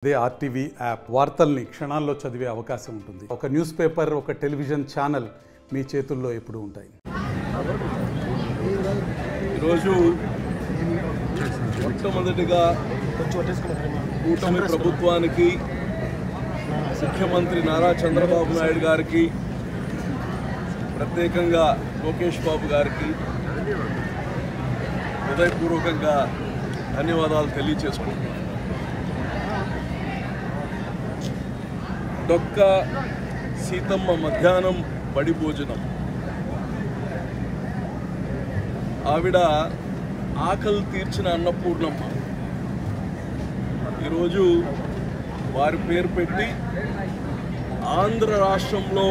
అదే RTV app వార్తల్ని క్షణాల్లో చదివే అవకాశం ఉంటుంది. ఒక న్యూస్ పేపర్, ఒక టెలివిజన్ ఛానల్ మీ చేతుల్లో ఎప్పుడూ ఉంటాయి. ఈరోజు మొట్టమొదటిగా కూటమి ప్రభుత్వానికి, ముఖ్యమంత్రి నారా చంద్రబాబు నాయుడు గారికి, ప్రత్యేకంగా లోకేష్ బాబు గారికి హృదయపూర్వకంగా ధన్యవాదాలు తెలియచేసుకుంటున్నాను. డొక్క సీతమ్మ మధ్యాహ్నం బడి భోజనం, ఆవిడ ఆకలి తీర్చిన అన్నపూర్ణమ్మ. ఈరోజు వారి పేరు పెట్టి ఆంధ్ర రాష్ట్రంలో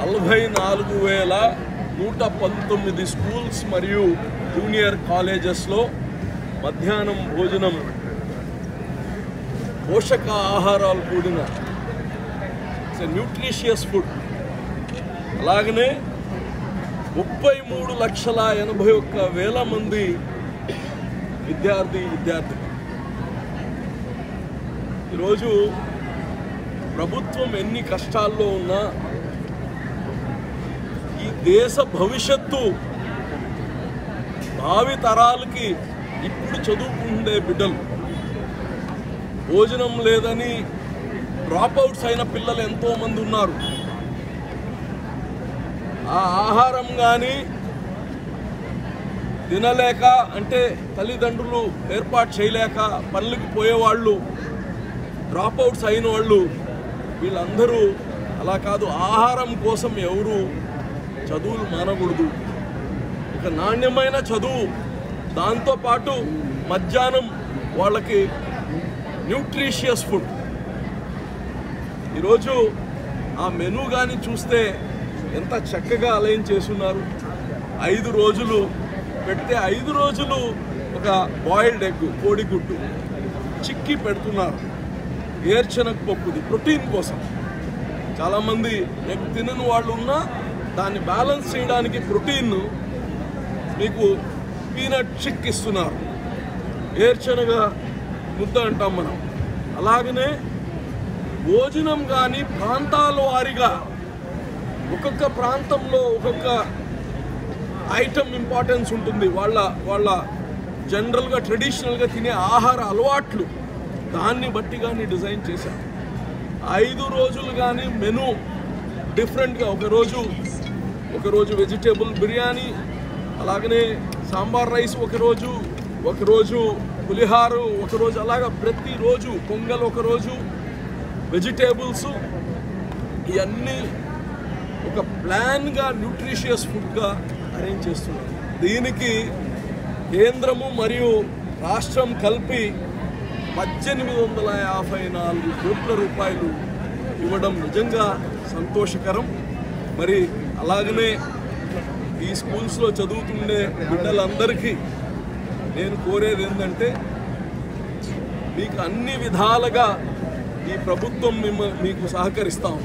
44,119 స్కూల్స్ మరియు జూనియర్ కాలేజెస్లో మధ్యాహ్నం భోజనం పోషక ఆహారాలు కూడిన న్యూట్రిషియస్ ఫుడ్, అలాగనే 33,81,000 మంది విద్యార్థులు. ఈరోజు ప్రభుత్వం ఎన్ని కష్టాల్లో ఉన్నా ఈ దేశ భవిష్యత్తు భావి తరాలకి ఇప్పుడు చదువుకుండే బిడ్డలు, భోజనం లేదని డ్రాప్అవుట్స్ అయిన పిల్లలు ఎంతోమంది ఉన్నారు. ఆ ఆహారం కానీ తినలేక, అంటే తల్లిదండ్రులు ఏర్పాటు చేయలేక పనులకు పోయేవాళ్ళు, డ్రాప్అవుట్స్ అయిన వాళ్ళు, వీళ్ళందరూ అలా కాదు. ఆహారం కోసం ఎవరు చదువులు మానకూడదు. ఒక నాణ్యమైన చదువు, దాంతోపాటు మధ్యాహ్నం వాళ్ళకి న్యూట్రిషియస్ ఫుడ్. ఈరోజు ఆ మెనూ కానీ చూస్తే ఎంత చక్కగా అలైన్ చేస్తున్నారు. 5 రోజులు పెడితే 5 రోజులు ఒక బాయిల్డ్ ఎగ్, కోడిగుడ్డు చిక్కి పెడుతున్నారు. ఏర్చనగ పప్పుది ప్రోటీన్ కోసం. చాలామంది ఎగ్ తినని వాళ్ళు ఉన్నా దాన్ని బ్యాలెన్స్ చేయడానికి ప్రోటీన్ మీకు పీనట్ చిక్ ఇస్తున్నారు. ఏర్చనగ ముద్ద అంటాం మనం. అలాగనే భోజనం కానీ ప్రాంతాల వారీగా ఒక్కొక్క ప్రాంతంలో ఒక్కొక్క ఐటమ్ ఇంపార్టెన్స్ ఉంటుంది. వాళ్ళ జనరల్గా ట్రెడిషనల్గా తినే ఆహార అలవాట్లు, దాన్ని బట్టి కానీ డిజైన్ చేశారు. 5 రోజులు కానీ మెనూ డిఫరెంట్గా, ఒకరోజు వెజిటేబుల్ బిర్యానీ, అలాగనే సాంబార్ రైస్ ఒకరోజు పులిహారు ఒకరోజు, అలాగా ప్రతిరోజు పొంగల్ ఒకరోజు, వెజిటేబుల్స్, ఇవన్నీ ఒక ప్లాన్గా న్యూట్రిషియస్ ఫుడ్గా అరేంజ్ చేస్తున్నారు. దీనికి కేంద్రము మరియు రాష్ట్రం కలిపి 1854 కోట్ల రూపాయలు ఇవ్వడం నిజంగా సంతోషకరం. మరి అలాగనే ఈ స్కూల్స్లో చదువుతుండే బిడ్డలందరికీ నేను కోరేది ఏంటంటే, మీకు అన్ని విధాలుగా ఈ ప్రభుత్వం మీకు సహకరిస్తాం.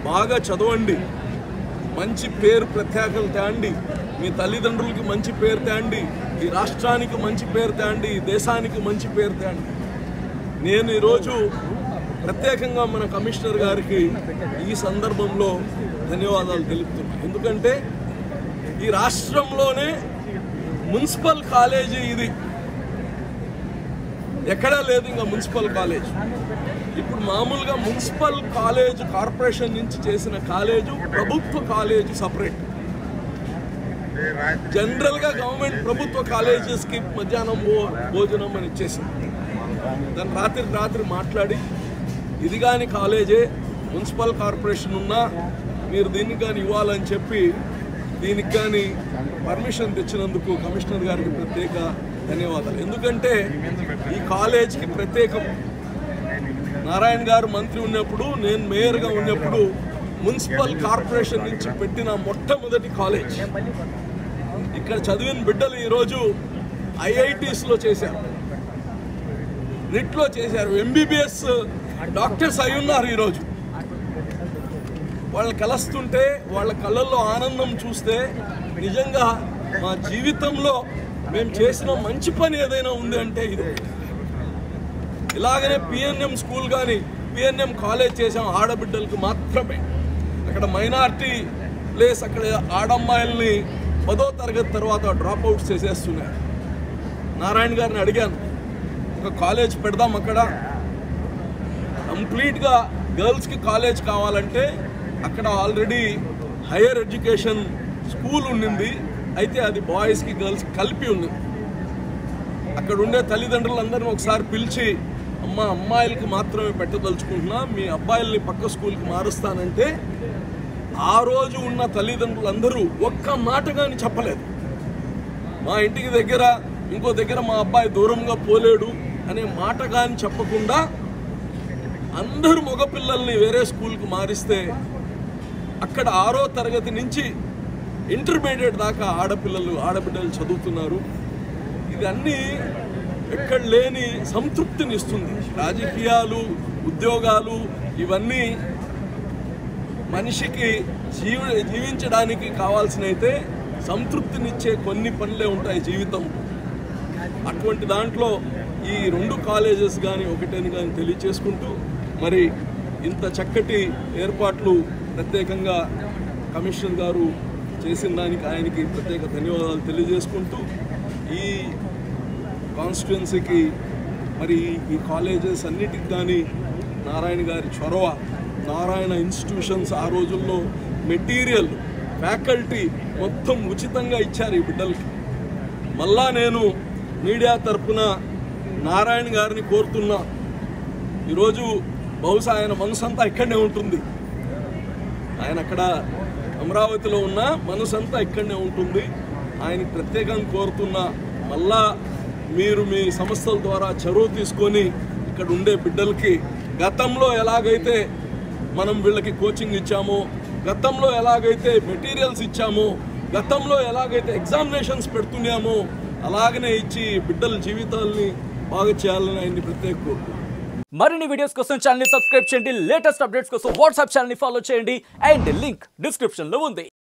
బాగా చదవండి, మంచి పేరు ప్రఖ్యాతలు తేండి, మీ తల్లిదండ్రులకి మంచి పేరు తేండి, ఈ రాష్ట్రానికి మంచి పేరు తేండి, ఈ దేశానికి మంచి పేరు తేండి. నేను ఈరోజు ప్రత్యేకంగా మన కమిషనర్ గారికి ఈ సందర్భంలో ధన్యవాదాలు తెలుపుతున్నాను. ఎందుకంటే ఈ రాష్ట్రంలోనే మున్సిపల్ కాలేజీ ఇది, ఎక్కడా లేదు ఇంకా మున్సిపల్ కాలేజ్. ఇప్పుడు మామూలుగా మున్సిపల్ కాలేజ్ కార్పొరేషన్ నుంచి చేసిన కాలేజు, ప్రభుత్వ కాలేజీ సపరేట్. జనరల్గా గవర్నమెంట్ ప్రభుత్వ కాలేజెస్కి మధ్యాహ్నం భోజనం అని ఇచ్చేసింది. దాన్ని రాత్రి మాట్లాడి, ఇది కానీ కాలేజే, మున్సిపల్ కార్పొరేషన్ ఉన్నా మీరు దీన్ని కానీ ఇవ్వాలని చెప్పి దీనికి కానీ పర్మిషన్ తెచ్చినందుకు కమిషనర్ గారికి ప్రత్యేక ధన్యవాదాలు. ఎందుకంటే ఈ కాలేజ్కి ప్రత్యేకం. నారాయణ గారు మంత్రి ఉన్నప్పుడు, నేను మేయర్గా ఉన్నప్పుడు మున్సిపల్ కార్పొరేషన్ నుంచి పెట్టిన మొట్టమొదటి కాలేజ్. ఇక్కడ చదివిన బిడ్డలు ఈరోజు ఐఐటీస్లో చేశారు, నిట్లో చేశారు, ఎంబీబీఎస్ డాక్టర్స్ అయి ఉన్నారు. ఈరోజు వాళ్ళని కలుస్తుంటే, వాళ్ళ కళ్ళల్లో ఆనందం చూస్తే నిజంగా మా జీవితంలో మేము చేసిన మంచి పని ఏదైనా ఉంది అంటే ఇది. ఇలాగనే పిఎన్ఎం స్కూల్ కానీ పిఎన్ఎం కాలేజ్ చేసాం ఆడబిడ్డలకు మాత్రమే. అక్కడ మైనారిటీ ప్లేస్, అక్కడ ఆడమ్మాయిల్ని 10వ తరగతి తర్వాత డ్రాప్ అవుట్స్ చేసేస్తున్నారు. నారాయణ గారిని అడిగాను, ఒక కాలేజ్ పెడదాం, అక్కడ కంప్లీట్గా గర్ల్స్కి కాలేజ్ కావాలంటే అక్కడ ఆల్రెడీ హైయర్ ఎడ్యుకేషన్ స్కూల్ ఉండింది, అయితే అది బాయ్స్కి గర్ల్స్కి కలిపి ఉంది. అక్కడ ఉండే తల్లిదండ్రులందరినీ ఒకసారి పిలిచి, అమ్మాయిలకి మాత్రమే పెట్టదలుచుకుంటున్నా, మీ అబ్బాయిల్ని పక్క స్కూల్కి మారుస్తానంటే ఆ రోజు ఉన్న తల్లిదండ్రులందరూ ఒక్క మాట కానీ చెప్పలేదు. మా ఇంటికి దగ్గర ఇంకో దగ్గర మా అబ్బాయి దూరంగా పోలేడు అనే మాట కానీ చెప్పకుండా అందరూ మగపిల్లల్ని వేరే స్కూల్కి మారిస్తే అక్కడ 6వ తరగతి నుంచి ఇంటర్మీడియట్ దాకా ఆడబిడ్డలు చదువుతున్నారు. ఇదన్నీ ఎక్కడ లేని సంతృప్తిని ఇస్తుంది. రాజకీయాలు, ఉద్యోగాలు ఇవన్నీ మనిషికి జీవించడానికి కావాల్సినైతే సంతృప్తినిచ్చే కొన్ని పనులే ఉంటాయి జీవితం. అటువంటి దాంట్లో ఈ 2 కాలేజెస్ కానీ ఒకటేని కానీ తెలియచేసుకుంటూ, మరి ఇంత చక్కటి ఏర్పాట్లు ప్రత్యేకంగా కమిషనర్ గారు చేసిన దానికి ఆయనకి ప్రత్యేక ధన్యవాదాలు తెలియజేసుకుంటూ, ఈ కాన్స్టిట్యుయెన్సీకి మరి ఈ కాలేజెస్ అన్నిటికి కానీ నారాయణ గారి చొరవ, నారాయణ ఇన్స్టిట్యూషన్స్ ఆ రోజుల్లో మెటీరియల్, ఫ్యాకల్టీ మొత్తం ఉచితంగా ఇచ్చారు ఈ బిడ్డలకి. మళ్ళా నేను మీడియా తరఫున నారాయణ గారిని కోరుతున్నా, ఈరోజు బహుశా ఆయన మనసంతా ఇక్కడనే ఉంటుంది, ఆయన అక్కడ అమరావతిలో ఉన్న మనసంతా ఇక్కడనే ఉంటుంది. ఆయనకి ప్రత్యేకంగా కోరుతున్నా, మళ్ళా మీరు మీ సంస్థల ద్వారా చొరవ తీసుకొని ఇక్కడ ఉండే బిడ్డలకి గతంలో ఎలాగైతే మనం వీళ్ళకి కోచింగ్ ఇచ్చామో, గతంలో ఎలాగైతే మెటీరియల్స్ ఇచ్చామో, గతంలో ఎలాగైతే ఎగ్జామినేషన్స్ పెడుతున్నామో అలాగనే ఇచ్చి బిడ్డల జీవితాలని బాగా చేయాలని ఆయన్ని ప్రత్యేక కోరుకుంటున్నాను. మరిన్ని వీడియోస్ కోసం ఛానల్ ని సబ్స్క్రైబ్ చేయండి, లేటెస్ట్ అప్డేట్స్ కోసం వాట్సాప్ ఛానల్ ని ఫాలో చేయండి, అండ్ లింక్ డిస్క్రిప్షన్ లో ఉంది.